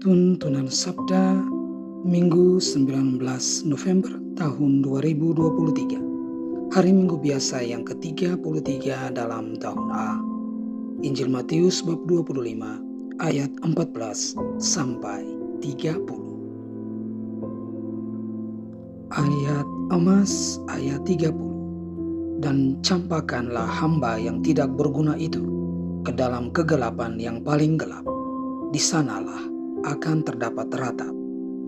Tuntunan Sabda Minggu 19 November tahun 2023. Hari Minggu biasa yang ke-33 dalam tahun A. Injil Matius bab 25 ayat 14 sampai 30. Ayat emas ayat 30. Dan campakkanlah hamba yang tidak berguna itu ke dalam kegelapan yang paling gelap. Di sanalah akan terdapat ratap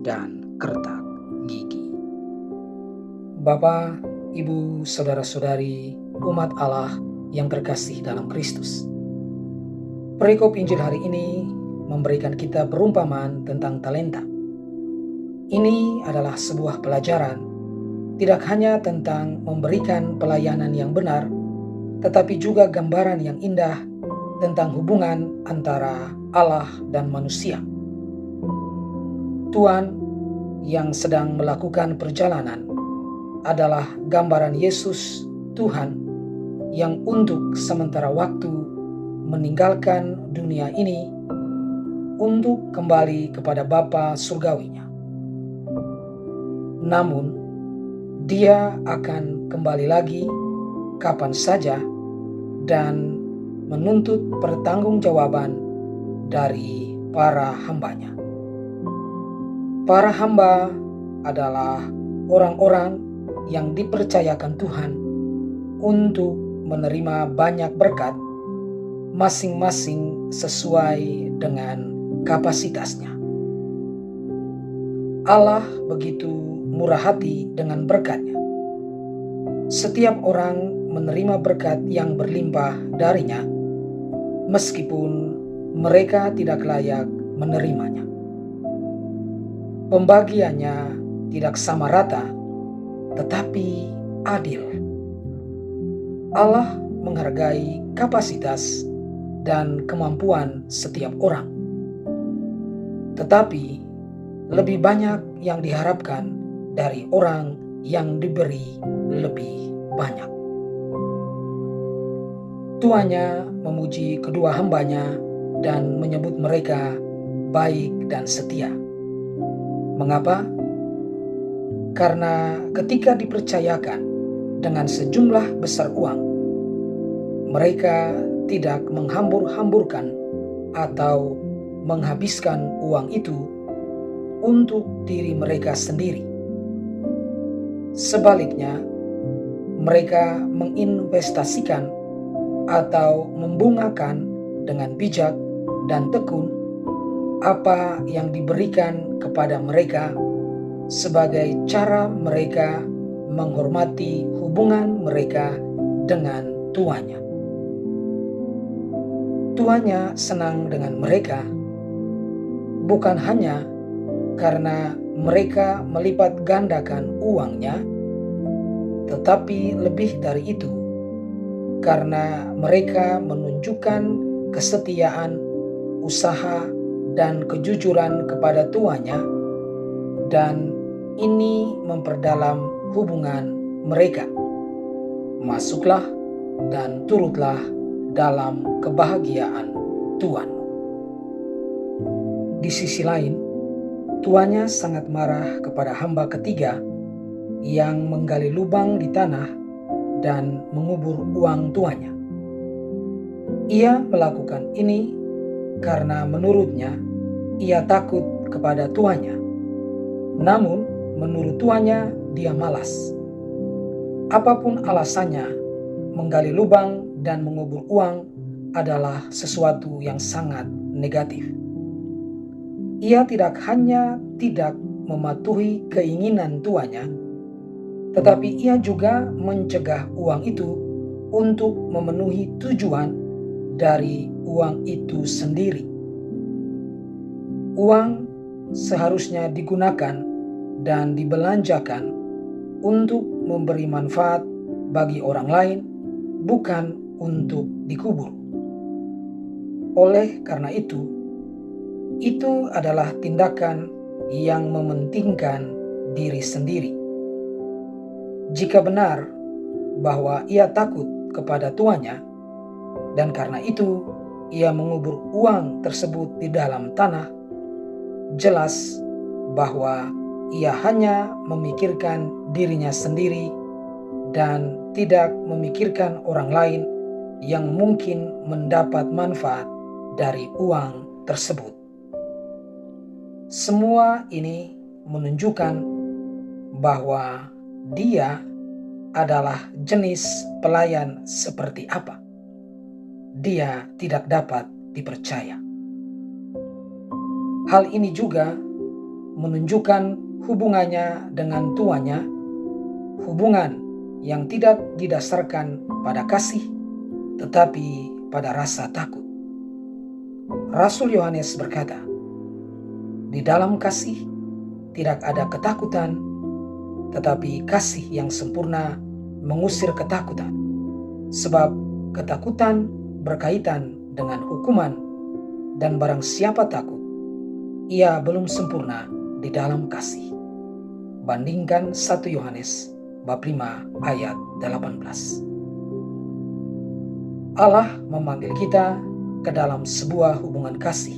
dan kertak gigi. Bapak, Ibu, Saudara-saudari, umat Allah yang terkasih dalam Kristus. Perikop Injil hari ini memberikan kita perumpamaan tentang talenta. Ini adalah sebuah pelajaran, tidak hanya tentang memberikan pelayanan yang benar, tetapi juga gambaran yang indah tentang hubungan antara Allah dan manusia. Tuhan yang sedang melakukan perjalanan adalah gambaran Yesus Tuhan yang untuk sementara waktu meninggalkan dunia ini untuk kembali kepada Bapa surgawinya. Namun, Dia akan kembali lagi kapan saja dan menuntut pertanggungjawaban dari para hambanya. Para hamba adalah orang-orang yang dipercayakan Tuhan untuk menerima banyak berkat, masing-masing sesuai dengan kapasitasnya. Allah begitu murah hati dengan berkat-Nya. Setiap orang menerima berkat yang berlimpah darinya, meskipun mereka tidak layak menerimanya. Pembagiannya tidak sama rata, tetapi adil. Allah menghargai kapasitas dan kemampuan setiap orang. Tetapi lebih banyak yang diharapkan dari orang yang diberi lebih banyak. Tuannya memuji kedua hambanya dan menyebut mereka baik dan setia. Mengapa? Karena ketika dipercayakan dengan sejumlah besar uang, mereka tidak menghambur-hamburkan atau menghabiskan uang itu untuk diri mereka sendiri. Sebaliknya, mereka menginvestasikan atau membungakan dengan bijak dan tekun apa yang diberikan kepada mereka sebagai cara mereka menghormati hubungan mereka dengan tuannya. Tuannya senang dengan mereka, bukan hanya karena mereka melipat gandakan uangnya, tetapi lebih dari itu, karena mereka menunjukkan kesetiaan, usaha, dan kejujuran kepada tuannya, dan ini memperdalam hubungan mereka. Masuklah dan turutlah dalam kebahagiaan Tuhanmu. Di sisi lain, tuannya sangat marah kepada hamba ketiga yang menggali lubang di tanah dan mengubur uang tuannya. Ia melakukan ini karena menurutnya ia takut kepada tuannya. Namun menurut tuannya dia malas. Apapun alasannya, menggali lubang dan mengubur uang adalah sesuatu yang sangat negatif. Ia tidak hanya tidak mematuhi keinginan tuannya, tetapi ia juga mencegah uang itu untuk memenuhi tujuan dari uang itu sendiri. Uang seharusnya digunakan dan dibelanjakan untuk memberi manfaat bagi orang lain, bukan untuk dikubur. Oleh karena itu adalah tindakan yang mementingkan diri sendiri. Jika benar bahwa ia takut kepada tuannya, dan karena itu ia mengubur uang tersebut di dalam tanah, jelas bahwa ia hanya memikirkan dirinya sendiri dan tidak memikirkan orang lain yang mungkin mendapat manfaat dari uang tersebut. Semua ini menunjukkan bahwa dia adalah jenis pelayan seperti apa. Dia tidak dapat dipercaya. Hal ini juga menunjukkan hubungannya dengan tuannya, hubungan yang tidak didasarkan pada kasih, tetapi pada rasa takut. Rasul Yohanes berkata, "Di dalam kasih tidak ada ketakutan, tetapi kasih yang sempurna mengusir ketakutan, sebab ketakutan berkaitan dengan hukuman, dan barang siapa takut, ia belum sempurna di dalam kasih." Bandingkan 1 Yohanes bab 5 ayat 18. Allah memanggil kita ke dalam sebuah hubungan kasih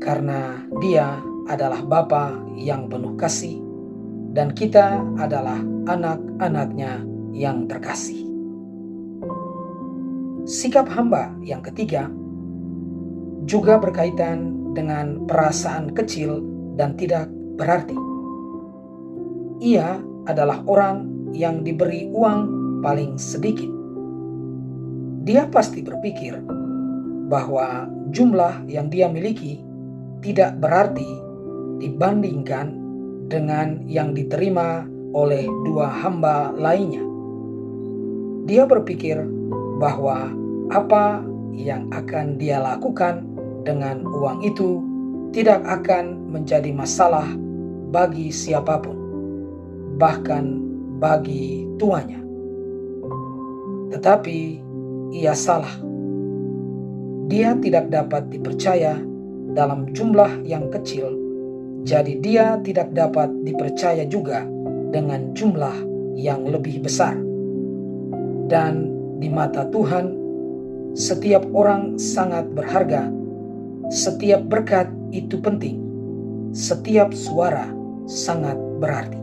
karena Dia adalah Bapa yang penuh kasih dan kita adalah anak-anaknya yang terkasih. Sikap hamba yang ketiga juga berkaitan dengan perasaan kecil dan tidak berarti. Ia adalah orang yang diberi uang paling sedikit. Dia pasti berpikir bahwa jumlah yang dia miliki tidak berarti dibandingkan dengan yang diterima oleh dua hamba lainnya. Dia berpikir bahwa apa yang akan dia lakukan dengan uang itu tidak akan menjadi masalah bagi siapapun, bahkan bagi tuannya. Tetapi ia salah. Dia tidak dapat dipercaya dalam jumlah yang kecil, jadi dia tidak dapat dipercaya juga dengan jumlah yang lebih besar. Dan di mata Tuhan, setiap orang sangat berharga. Setiap berkat itu penting. Setiap suara sangat berarti.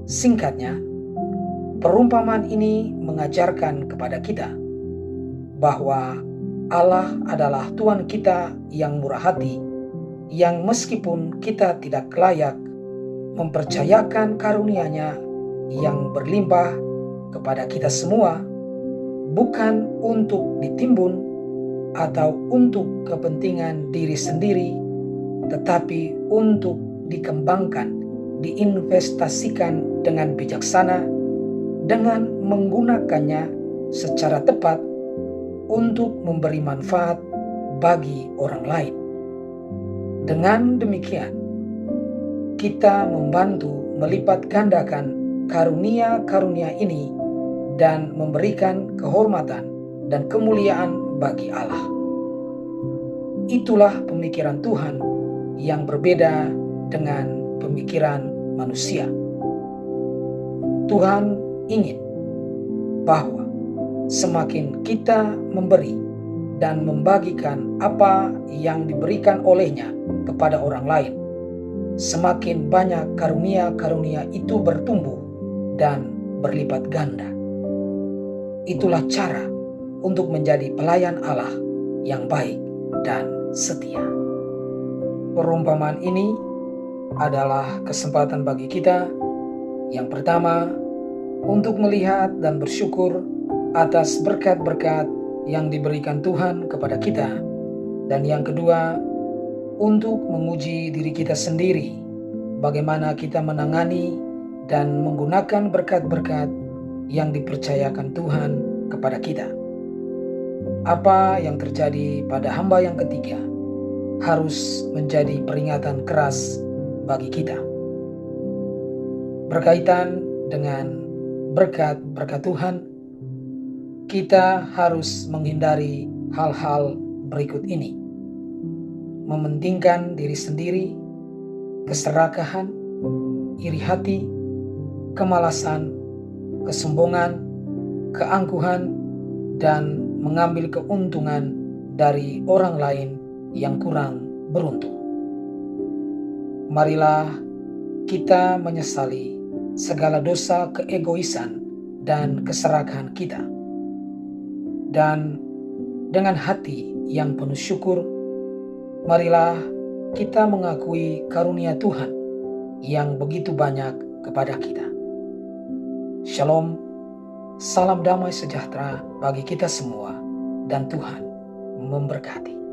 Singkatnya, perumpamaan ini mengajarkan kepada kita bahwa Allah adalah Tuhan kita yang murah hati, yang meskipun kita tidak layak, mempercayakan karunia-Nya yang berlimpah kepada kita semua, bukan untuk ditimbun atau untuk kepentingan diri sendiri, tetapi untuk dikembangkan, diinvestasikan dengan bijaksana, dengan menggunakannya secara tepat untuk memberi manfaat bagi orang lain. Dengan demikian, kita membantu melipat gandakan karunia-karunia ini dan memberikan kehormatan dan kemuliaan bagi Allah. Itulah pemikiran Tuhan yang berbeda dengan pemikiran manusia. Tuhan ingin bahwa semakin kita memberi dan membagikan apa yang diberikan olehnya kepada orang lain, semakin banyak karunia-karunia itu bertumbuh dan berlipat ganda. Itulah cara untuk menjadi pelayan Allah yang baik dan setia. Perumpamaan ini adalah kesempatan bagi kita, yang pertama, untuk melihat dan bersyukur atas berkat-berkat yang diberikan Tuhan kepada kita, dan yang kedua, untuk menguji diri kita sendiri, bagaimana kita menangani dan menggunakan berkat-berkat yang dipercayakan Tuhan kepada kita. Apa yang terjadi pada hamba yang ketiga harus menjadi peringatan keras bagi kita. Berkaitan dengan berkat-berkat Tuhan, kita harus menghindari hal-hal berikut ini: mementingkan diri sendiri, keserakahan, iri hati, kemalasan, kesombongan, keangkuhan, dan mengambil keuntungan dari orang lain yang kurang beruntung. Marilah kita menyesali segala dosa keegoisan dan keserakahan kita. Dan dengan hati yang penuh syukur, marilah kita mengakui karunia Tuhan yang begitu banyak kepada kita. Shalom, salam damai sejahtera bagi kita semua, dan Tuhan memberkati.